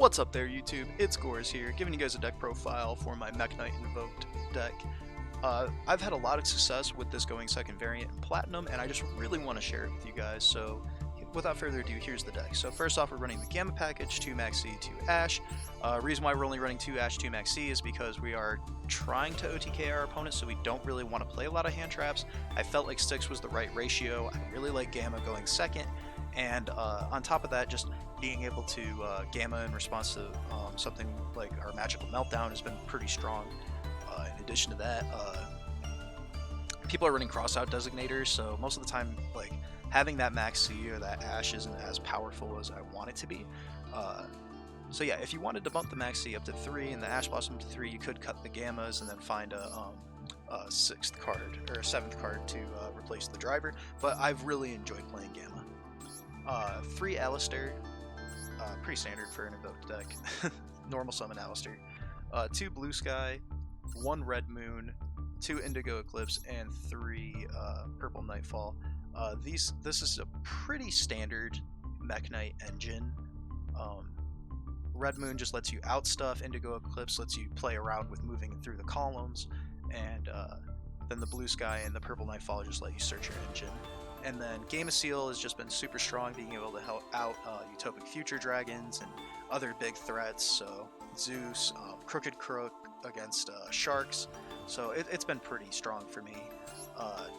What's up there, YouTube? It's Gores here, giving you guys a deck profile for my Mekk-knight Invoked deck. I've had a lot of success with this going second variant in Platinum, and I just really want to share it with you guys, so without further ado, here's the deck. So first off, we're running the Gamma package, 2 Max C, 2 Ash. Reason why we're only running 2 Ash, 2 Max C is because we are trying to OTK our opponent, so we don't really want to play a lot of hand traps. I felt like 6 was the right ratio. I really like Gamma going second, and on top of that, just being able to Gamma in response to something like our Magical Meltdown has been pretty strong. In addition to that, people are running crossout designators, so most of the time, like, having that Max C or that Ash isn't as powerful as I want it to be. So yeah, if you wanted to bump the Max C up to 3 and the Ash Blossom to 3, you could cut the Gammas and then find a 6th card or a 7th card to replace the driver, but I've really enjoyed playing Gamma. 3 Alistair, pretty standard for an Invoked deck. Normal summon Alistair. 2 Blue Sky, 1 Red Moon, 2 Indigo Eclipse, and 3 Purple Nightfall. This is a pretty standard Mekk-knight engine. Red Moon just lets you out stuff, Indigo Eclipse lets you play around with moving through the columns, and then the Blue Sky and the Purple Nightfall just let you search your engine. And then Gamma Seal has just been super strong, being able to help out Utopic Future Dragons and other big threats, so Zeus, Crooked Crook against Sharks, so it's been pretty strong for me.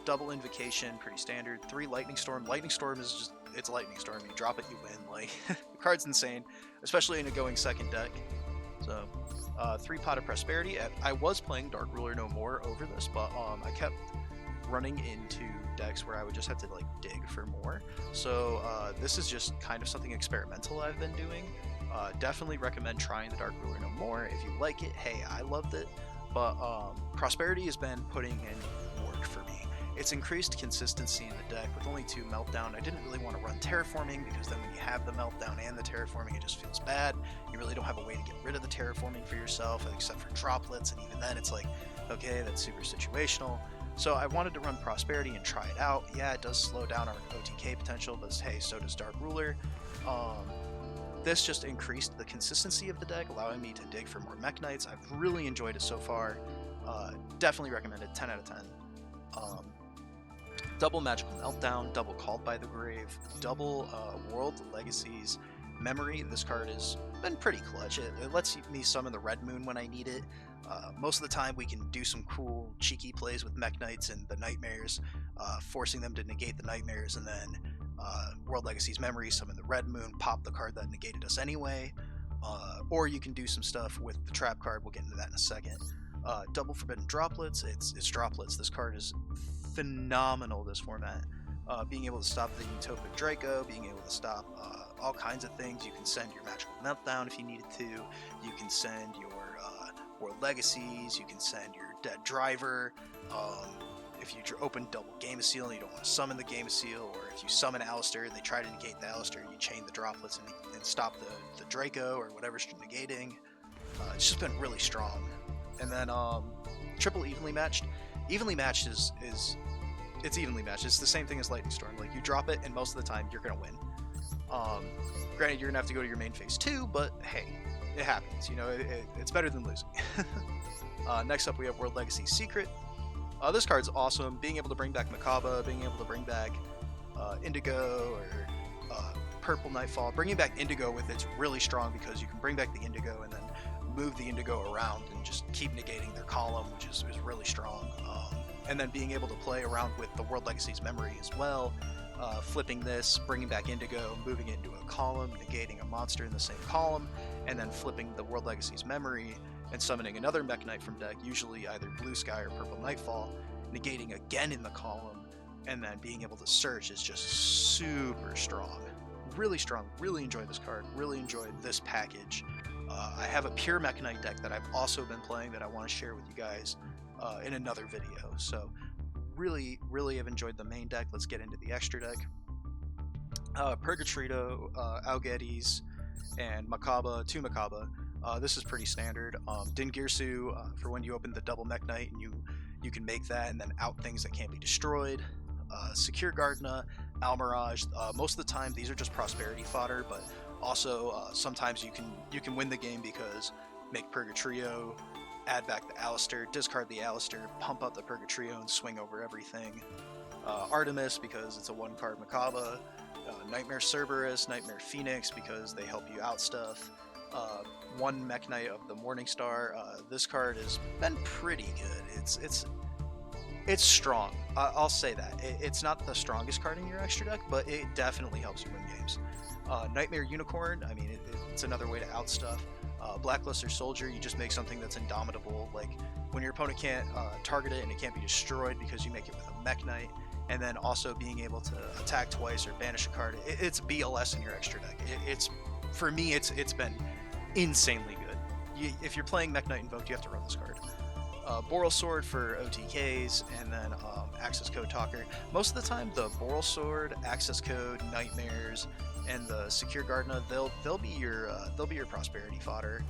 Double Invocation, pretty standard. 3 Lightning Storm. Lightning Storm is just, it's Lightning Storm. You drop it, you win. Like, the card's insane, especially in a going second deck. So, 3 Pot of Prosperity. I was playing Dark Ruler No More over this, but I kept running into decks where I would just have to, like, dig for more. So, this is just kind of something experimental I've been doing. Definitely recommend trying the Dark Ruler No More. If you like it, hey, I loved it. But Prosperity has been putting in work for me. It's increased consistency in the deck with only 2 Meltdown. I didn't really want to run Terraforming because then when you have the Meltdown and the Terraforming, it just feels bad. You really don't have a way to get rid of the Terraforming for yourself, except for droplets, and even then it's like, okay, that's super situational. So I wanted to run Prosperity and try it out. Yeah, it does slow down our OTK potential, but hey, so does Dark Ruler. This just increased the consistency of the deck, allowing me to dig for more Mekk-knights. I've really enjoyed it so far. Definitely recommend it, 10 out of 10. Double Magical Meltdown, double Called by the Grave, double World Legacies Memory. This card has been pretty clutch. It lets me summon the Red Moon when I need it. Most of the time we can do some cool, cheeky plays with Mekk-knights and the Nightmares, forcing them to negate the Nightmares, and then World Legacy's Memory, summon the Red Moon, pop the card that negated us anyway, or you can do some stuff with the Trap card. We'll get into that in a second. Double Forbidden Droplets, it's Droplets. This card is phenomenal, this format. Being able to stop the Utopic Draco, being able to stop all kinds of things. You can send your Magical Meltdown if you needed to, you can send your World Legacies, you can send your Dead Driver. If you open double Gamma Seal and you don't want to summon the Gamma Seal, or if you summon Alistair and they try to negate the Alistair, you chain the droplets and stop the Draco or whatever's negating. It's just been really strong. And then triple Evenly Matched. Evenly Matched is it's evenly matched. It's the same thing as Lightning Storm. Like, you drop it and most of the time you're gonna win. Granted, you're gonna have to go to your main phase too, but hey, it happens. You know, it's better than losing. Next up we have World Legacy Secret. This card's awesome. Being able to bring back Makaba, being able to bring back Indigo or Purple Nightfall. Bringing back Indigo with it's really strong because you can bring back the Indigo and then move the Indigo around and just keep negating their column, which is really strong. And then being able to play around with the World Legacy's Memory as well. Flipping this, bringing back Indigo, moving it into a column, negating a monster in the same column, and then flipping the World Legacy's Memory and summoning another Mekk-knight from deck, usually either Blue Sky or Purple Nightfall, negating again in the column, and then being able to search is just super strong. Really strong. Really enjoyed this card. Really enjoyed this package. I have a pure Mekk-knight deck that I've also been playing that I want to share with you guys in another video. So really have enjoyed the main deck. Let's get into the extra deck. Purgatrito, Algetes, and Makaba, 2 Makaba. This is pretty standard. Dingirsu, for when you open the double Mekk-knight and you can make that and then out things that can't be destroyed. Secure Gardna, Almirage. Most of the time these are just prosperity fodder, but Also, sometimes you can win the game because make Purgatrio, add back the Alistair, discard the Alistair, pump up the Purgatrio, and swing over everything. Artemis because it's a one-card Makaba. Nightmare Cerberus, Nightmare Phoenix because they help you out stuff. One Mekk-knight of the Morningstar. This card has been pretty good. It's strong. I'll say that. It's not the strongest card in your extra deck, but it definitely helps you win games. Nightmare Unicorn, I mean, it's another way to out stuff. Blackluster Soldier, you just make something that's indomitable. Like, when your opponent can't target it and it can't be destroyed because you make it with a Mekk-knight. And then also being able to attack twice or banish a card. It's BLS in your extra deck. For me, it's been insanely good. If you're playing Mekk-knight Invoked, you have to run this card. Boral Sword for OTKs, and then Access Code Talker. Most of the time, the Boral Sword, Access Code, Nightmares, and the Secure Gardna, they'll be your prosperity fodder.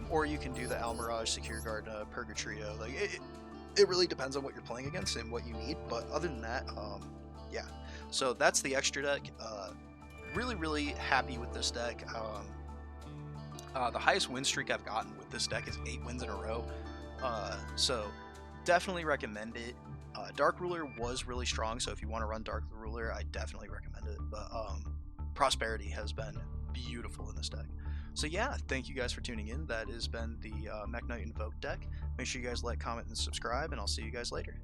Or you can do the Almirage, Secure Gardna, Purgatrio. Like it really depends on what you're playing against and what you need. But other than that, yeah. So that's the extra deck. Really happy with this deck. The highest win streak I've gotten with this deck is 8 wins in a row. So definitely recommend it. Dark Ruler was really strong, so if you want to run Dark Ruler, I definitely recommend it. But Prosperity has been beautiful in this deck. So yeah, thank you guys for tuning in. That has been the Mekk-knight Invoked deck. Make sure you guys like, comment, and subscribe, and I'll see you guys later.